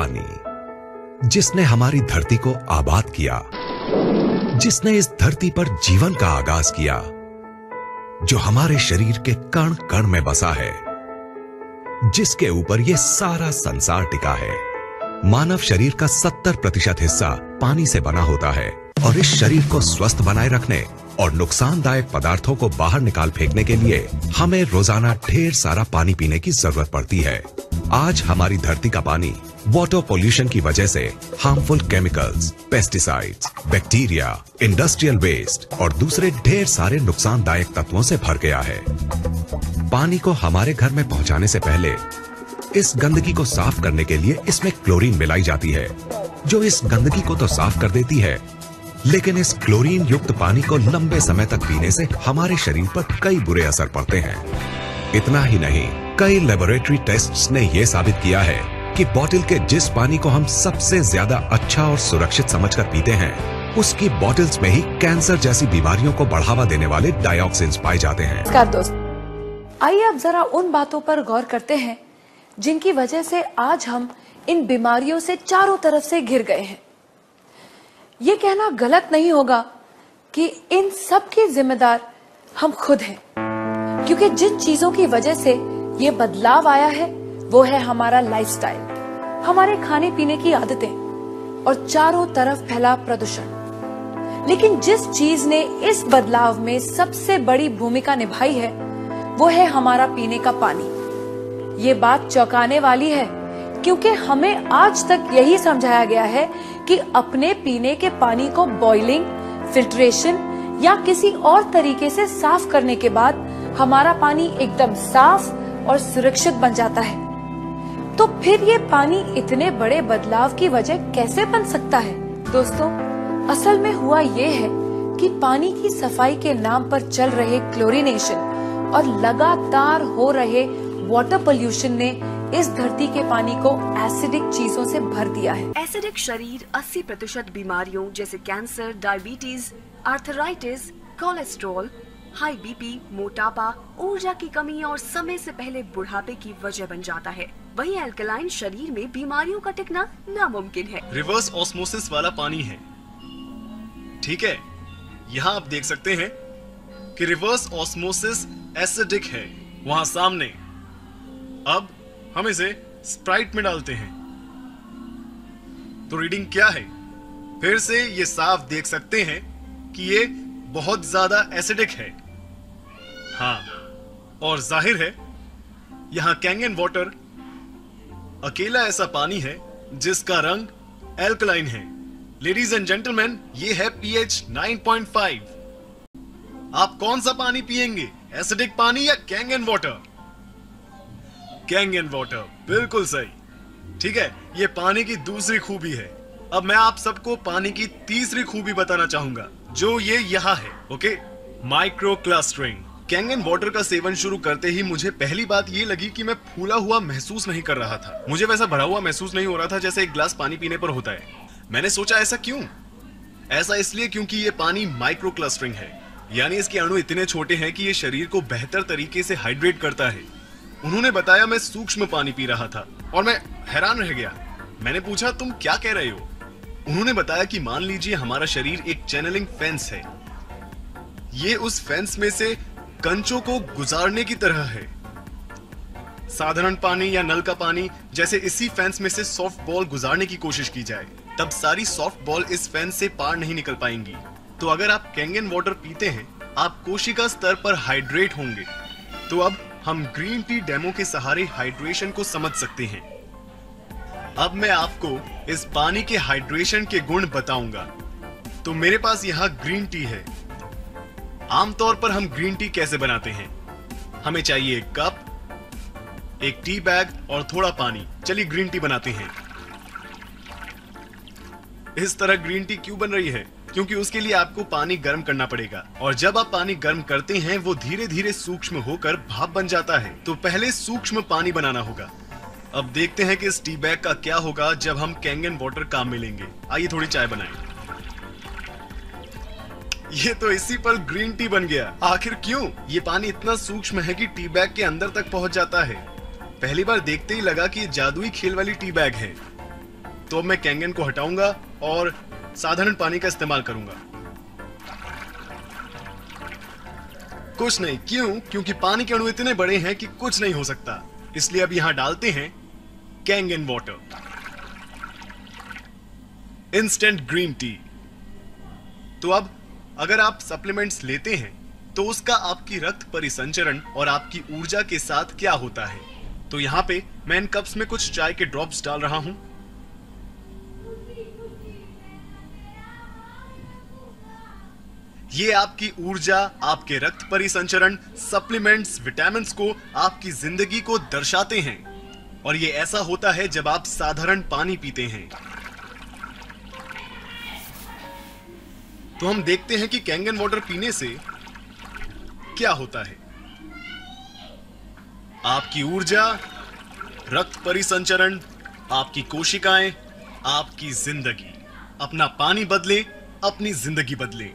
पानी, जिसने हमारी धरती को आबाद किया, जिसने इस धरती पर जीवन का आगाज किया, जो हमारे शरीर के कण कण में बसा है, जिसके ऊपर यह सारा संसार टिका है। मानव शरीर का 70% हिस्सा पानी से बना होता है और इस शरीर को स्वस्थ बनाए रखने और नुकसानदायक पदार्थों को बाहर निकाल फेंकने के लिए हमें रोजाना ढेर सारा पानी पीने की जरूरत पड़ती है। आज हमारी धरती का पानी वाटर पोल्यूशन की वजह से harmful chemicals, pesticides, bacteria, industrial waste और दूसरे ढेर सारे नुकसानदायक तत्वों से भर गया है। पानी को हमारे घर में पहुंचाने से पहले इस गंदगी को साफ करने के लिए इसमें क्लोरीन मिलाई जाती है, जो इस गंदगी को तो साफ कर देती है, लेकिन इस क्लोरीन युक्त पानी को लंबे समय तक पीने से हमारे शरीर पर कई बुरे असर पड़ते हैं। इतना ही नहीं, कई लेबोरेटरी टेस्ट्स ने यह साबित किया है कि बोतल के जिस पानी को हम सबसे ज्यादा अच्छा और सुरक्षित समझकर पीते हैं, उसकी बोतल्स में ही कैंसर जैसी बीमारियों को बढ़ावा देने वाले डाइऑक्सिन्स पाए जाते हैं। नमस्कार दोस्त, आइए अब जरा उन बातों पर गौर करते हैं जिनकी वजह से आज हम इन बीमारियों से चारों तरफ से घिर गए हैं। ये कहना गलत नहीं होगा कि इन सब के जिम्मेदार हम खुद हैं, क्योंकि जिन चीजों की वजह से ये बदलाव आया है वो है हमारा लाइफस्टाइल, हमारे खाने पीने की आदतें और चारों तरफ फैला प्रदूषण। लेकिन जिस चीज ने इस बदलाव में सबसे बड़ी भूमिका निभाई है वो है हमारा पीने का पानी। ये बात चौंकाने वाली है, क्योंकि हमें आज तक यही समझाया गया है कि अपने पीने के पानी को बॉइलिंग, फिल्ट्रेशन या किसी और तरीके से साफ करने के बाद हमारा पानी एकदम साफ और सुरक्षित बन जाता है। तो फिर ये पानी इतने बड़े बदलाव की वजह कैसे बन सकता है? दोस्तों, असल में हुआ ये है कि पानी की सफाई के नाम पर चल रहे क्लोरीनेशन और लगातार हो रहे वाटर पोल्यूशन ने इस धरती के पानी को एसिडिक चीजों से भर दिया है। एसिडिक शरीर 80% बीमारियों जैसे cancer, diabetes, arthritis, cholesterol, high BP, मोटापा, ऊर्जा की कमी और समय से पहले बुढ़ापे की वजह बन जाता है। वहीं अल्कलाइन शरीर में बीमारियों का टिकना नामुमकिन है। रिवर्स ऑस्मोसिस वाला पानी है, ठीक है। यहाँ आप देख सकते हैं कि रिवर्स ऑस्मोसिस एसिडिक है वहाँ सामने। अब हम इसे स्प्राइट में डालते हैं तो रीडिंग क्या है? फिर से ये साफ देख सकते हैं कि ये बहुत ज्यादा एसिडिक है। हाँ, और जाहिर है यहां कैंगन वाटर अकेला ऐसा पानी है जिसका रंग एल्कलाइन है। लेडीज एंड जेंटलमैन, ये है पीएच 9.5। आप कौन सा पानी पिएंगे, एसिडिक पानी या कैंगन वाटर? कैंगन वाटर, बिल्कुल सही। ठीक है, ये पानी की दूसरी खूबी है। अब मैं आप सबको पानी की तीसरी खूबी बताना चाहूंगा, जो ये यहाँ है। Okay, micro clustering. Kangen water का सेवन शुरू करते ही मुझे पहली बात ये लगी कि मैं फूला हुआ महसूस नहीं कर रहा था। मुझे वैसा भरा हुआ महसूस नहीं हो रहा था जैसे एक गिलास पानी पीने पर होता है। मैंने सोचा ऐसा क्यों? ऐसा इसलिए क्योंकि ये पानी माइक्रो क्लस्टरिंग है, यानी इसके अणु इतने छोटे हैं कि ये शरीर को बेहतर तरीके से हाइड्रेट करता है। उन्होंने बताया मैं सूक्ष्म पानी पी रहा था और मैं हैरान रह गया। मैंने पूछा, तुम क्या कह रहे हो? उन्होंने बताया कि मान लीजिए हमारा शरीर एक चैनलिंग फेंस है। ये उस फेंस में से कंचों को गुजारने की तरह है। साधारण पानी या नल का पानी जैसे इसी फेंस में से सॉफ्ट बॉल गुजारने की कोशिश की जाए, तब सारी सॉफ्ट बॉल इस फेंस से पार नहीं निकल पाएंगी। तो अगर आप कैंगन वाटर पीते हैं, आप कोशिका स्तर पर हाइड्रेट होंगे। तो अब हम ग्रीन टी डेमो के सहारे हाइड्रेशन को समझ सकते हैं। अब मैं आपको इस पानी के हाइड्रेशन के गुण बताऊंगा। तो मेरे पास यहाँ ग्रीन टी है। आमतौर पर हम ग्रीन टी कैसे बनाते हैं? हमें चाहिए एक कप, एक टी बैग और थोड़ा पानी। चलिए ग्रीन टी बनाते हैं। इस तरह ग्रीन टी क्यों बन रही है? क्योंकि उसके लिए आपको पानी गर्म करना पड़ेगा, और जब आप पानी गर्म करते हैं वो धीरे धीरे सूक्ष्म होकर भाप बन जाता है। तो पहले सूक्ष्म पानी बनाना होगा। अब देखते हैं कि इस टी बैग का क्या होगा जब हम कैंगन वाटर काम में लेंगे। आइए थोड़ी चाय बनाएं। ये तो इसी पर ग्रीन टी बन गया। आखिर क्यों? ये पानी इतना सूक्ष्म है कि टी बैग के अंदर तक पहुंच जाता है। पहली बार देखते ही लगा कि ये जादुई खेल वाली टी बैग है। तो अब मैं कैंगन को हटाऊंगा और साधारण पानी का इस्तेमाल करूंगा। कुछ नहीं, क्यों? क्योंकि पानी के अणु इतने बड़े हैं कि कुछ नहीं हो सकता। इसलिए अब यहां डालते हैं Kangen water, instant green tea. तो अब अगर आप सप्लीमेंट्स लेते हैं तो उसका आपकी रक्त परिसंचरण और आपकी ऊर्जा के साथ क्या होता है। तो यहां पे मैं इन कप्स में कुछ चाय के ड्रॉप्स डाल रहा हूं। ये आपकी ऊर्जा, आपके रक्त परिसंचरण, सप्लीमेंट्स, विटामिन्स को, आपकी जिंदगी को दर्शाते हैं। और ये ऐसा होता है जब आप साधारण पानी पीते हैं। तो हम देखते हैं कि कैंगन वाटर पीने से क्या होता है। आपकी ऊर्जा, रक्त परिसंचरण, आपकी कोशिकाएं, आपकी जिंदगी। अपना पानी बदले, अपनी जिंदगी बदले।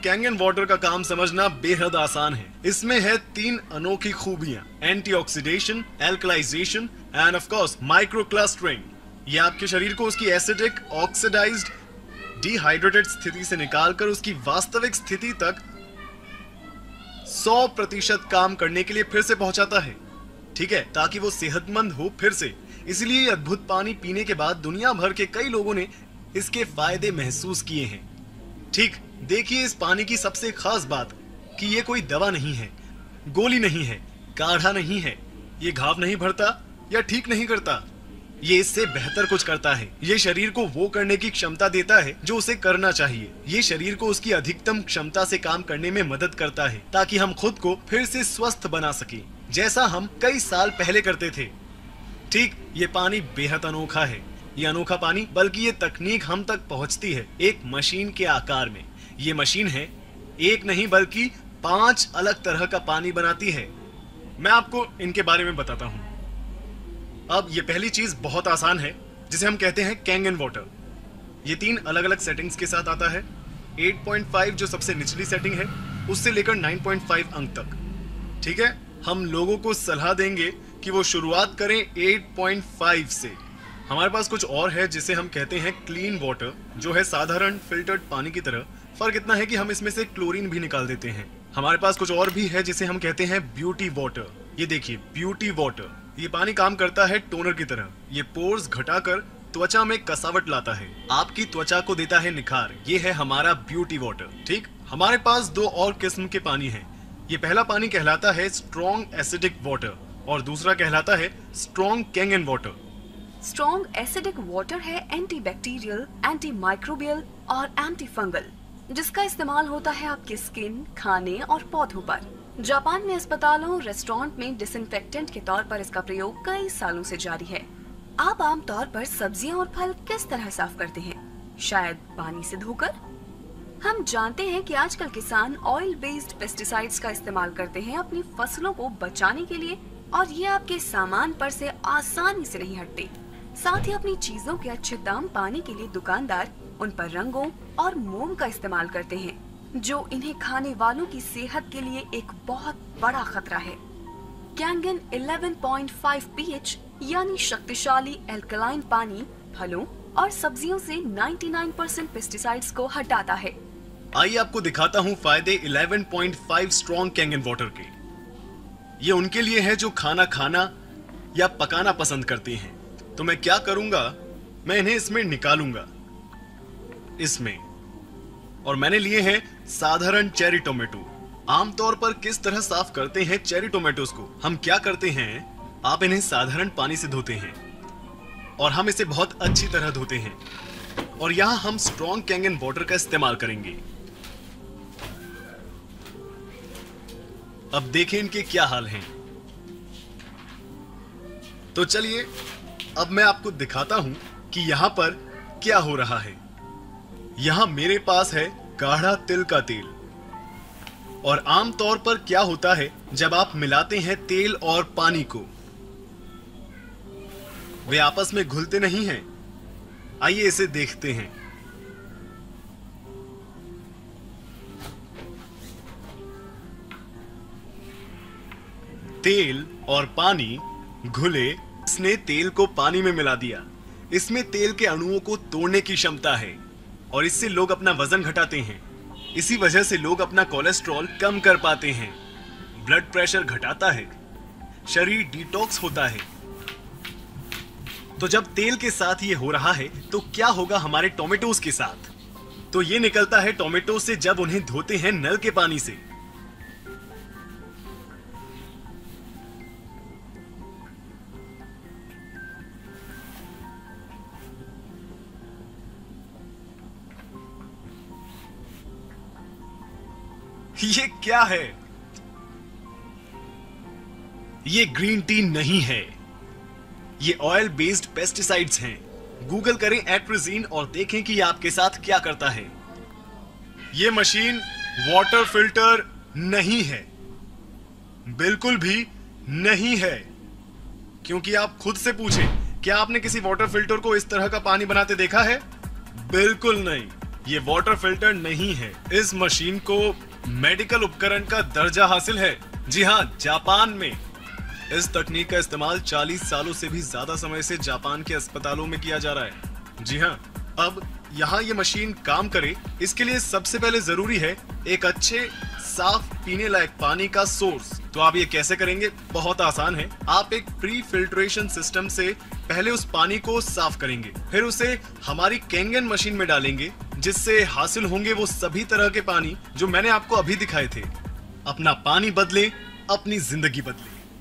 कैंगन वाटर का काम समझना बेहद आसान है। इसमें है 3 अनोखी खूबियां: antioxidation, alkalization and of course microclustering. ये आपके शरीर को उसकी एसिडिक, ऑक्सीडाइज्ड, डिहाइड्रेटेड स्थिति से निकालकर उसकी वास्तविक स्थिति तक 100% काम करने के लिए फिर से पहुंचाता है। ठीक है, ताकि वो सेहतमंद हो फिर से। इसलिए अद्भुत पानी पीने के बाद दुनिया भर के कई लोगों ने इसके फायदे महसूस किए हैं। ठीक, देखिए इस पानी की सबसे खास बात कि ये कोई दवा नहीं है, गोली नहीं है, काढ़ा नहीं है। ये घाव नहीं भरता या ठीक नहीं करता, ये इससे बेहतर कुछ करता है। ये शरीर को वो करने की क्षमता देता है जो उसे करना चाहिए। ये शरीर को उसकी अधिकतम क्षमता से काम करने में मदद करता है, ताकि हम खुद को फिर से स्वस्थ बना सकें, जैसा हम कई साल पहले करते थे। ठीक, ये पानी बेहद अनोखा है। ये अनोखा पानी, बल्कि ये तकनीक हम तक पहुंचती है एक मशीन के आकार में। ये मशीन है, एक नहीं बल्कि 5 अलग तरह का पानी बनाती है। मैं आपको इनके बारे में बताता हूं। अब ये पहली चीज बहुत आसान है, जिसे हम कहते हैं कैंगन वाटर। ये 3 अलग अलग सेटिंग्स के साथ आता है। 8.5 जो सबसे निचली सेटिंग है, उससे लेकर 9.5 अंक तक। ठीक है, हम लोगों को सलाह देंगे कि वो शुरुआत करें 8.5 से। हमारे पास कुछ और है जिसे हम कहते हैं क्लीन वाटर, जो है साधारण फिल्टर्ड पानी की तरह। फर्क इतना है कि हम इसमें से क्लोरीन भी निकाल देते हैं। हमारे पास कुछ और भी है जिसे हम कहते हैं ब्यूटी वाटर। ये देखिए, ब्यूटी वाटर। ये पानी काम करता है टोनर की तरह। ये पोर्स घटाकर त्वचा में कसावट लाता है, आपकी त्वचा को देता है निखार। ये है हमारा ब्यूटी वाटर। ठीक, हमारे पास 2 और किस्म के पानी हैं। ये पहला पानी कहलाता है स्ट्रॉन्ग एसिडिक वाटर और दूसरा कहलाता है strong Kangen water. Strong acidic water है एंटीबैक्टीरियल, एंटी माइक्रोबियल और एंटी फंगल, जिसका इस्तेमाल होता है आपकी स्किन, खाने और पौधों पर। जापान में अस्पतालों, रेस्टोरेंट में डिसइंफेक्टेंट के तौर पर इसका प्रयोग कई सालों से जारी है। आप आमतौर पर सब्जियां और फल किस तरह साफ करते हैं? शायद पानी से धोकर। हम जानते हैं कि आजकल किसान ऑयल बेस्ड पेस्टिसाइड्स का इस्तेमाल करते हैं अपनी फसलों को बचाने के लिए, और ये आपके सामान पर से आसानी से नहीं हटते। साथ ही अपनी चीजों के अच्छे दाम पाने के लिए दुकानदार उन पर रंगों और मोम का इस्तेमाल करते हैं, जो इन्हें खाने वालों की सेहत के लिए एक बहुत बड़ा खतरा है। कैंगन 11.5 pH यानी शक्तिशाली एल्कलाइन पानी फलों और सब्जियों से 99% पेस्टिसाइड्स को हटाता है। आइए आपको दिखाता हूँ फायदे 11.5 स्ट्रॉन्ग कैंगन वाटर के। ये उनके लिए है जो खाना खाना या पकाना पसंद करते हैं। तो मैं क्या करूंगा, मैं इन्हें इसमें निकालूंगा, इसमें। और मैंने लिए हैं साधारण चेरी टोमेटो। आमतौर पर किस तरह साफ करते हैं चेरी टोमेटोज को? हम क्या करते हैं, आप इन्हें साधारण पानी से धोते हैं और हम इसे बहुत अच्छी तरह धोते हैं। और यहां हम स्ट्रॉन्ग कैंगन वाटर का इस्तेमाल करेंगे। अब देखें इनके क्या हाल हैं। तो चलिए अब मैं आपको दिखाता हूं कि यहां पर क्या हो रहा है। यहां मेरे पास है गाढ़ा तिल का तेल। और आमतौर पर क्या होता है जब आप मिलाते हैं तेल और पानी को, वे आपस में घुलते नहीं हैं। आइए इसे देखते हैं। तेल और पानी घुले। इसने तेल को पानी में मिला दिया। इसमें तेल के अणुओं को तोड़ने की क्षमता है और इससे लोग अपना वजन घटाते हैं। इसी वजह से लोग अपना कोलेस्ट्रॉल कम कर पाते हैं, ब्लड प्रेशर घटाता है, शरीर डिटॉक्स होता है। तो जब तेल के साथ ये हो रहा है तो क्या होगा हमारे टोमेटोज के साथ? तो ये निकलता है टोमेटो से जब उन्हें धोते हैं नल के पानी से। ये क्या है? ये ग्रीन टी नहीं है, ये ऑयल बेस्ड पेस्टिसाइड्स हैं। गूगल करें एट्रिजीन और देखें कि ये आपके साथ क्या करता है। ये मशीन वाटर फिल्टर नहीं है, बिल्कुल भी नहीं है। क्योंकि आप खुद से पूछें, क्या आपने किसी वाटर फिल्टर को इस तरह का पानी बनाते देखा है? बिल्कुल नहीं, ये वाटर फिल्टर नहीं है। इस मशीन को मेडिकल उपकरण का दर्जा हासिल है। जी हां, जापान में इस तकनीक का इस्तेमाल 40 सालों से भी ज्यादा समय से जापान के अस्पतालों में किया जा रहा है। जी हां, अब यहाँ ये मशीन काम करे, इसके लिए सबसे पहले जरूरी है एक अच्छे साफ पीने लायक पानी का सोर्स। तो आप ये कैसे करेंगे? बहुत आसान है। आप एक प्री फिल्ट्रेशन सिस्टम से पहले उस पानी को साफ करेंगे, फिर उसे हमारी कैंगन मशीन में डालेंगे, जिससे हासिल होंगे वो सभी तरह के पानी जो मैंने आपको अभी दिखाए थे। अपना पानी बदले, अपनी जिंदगी बदले।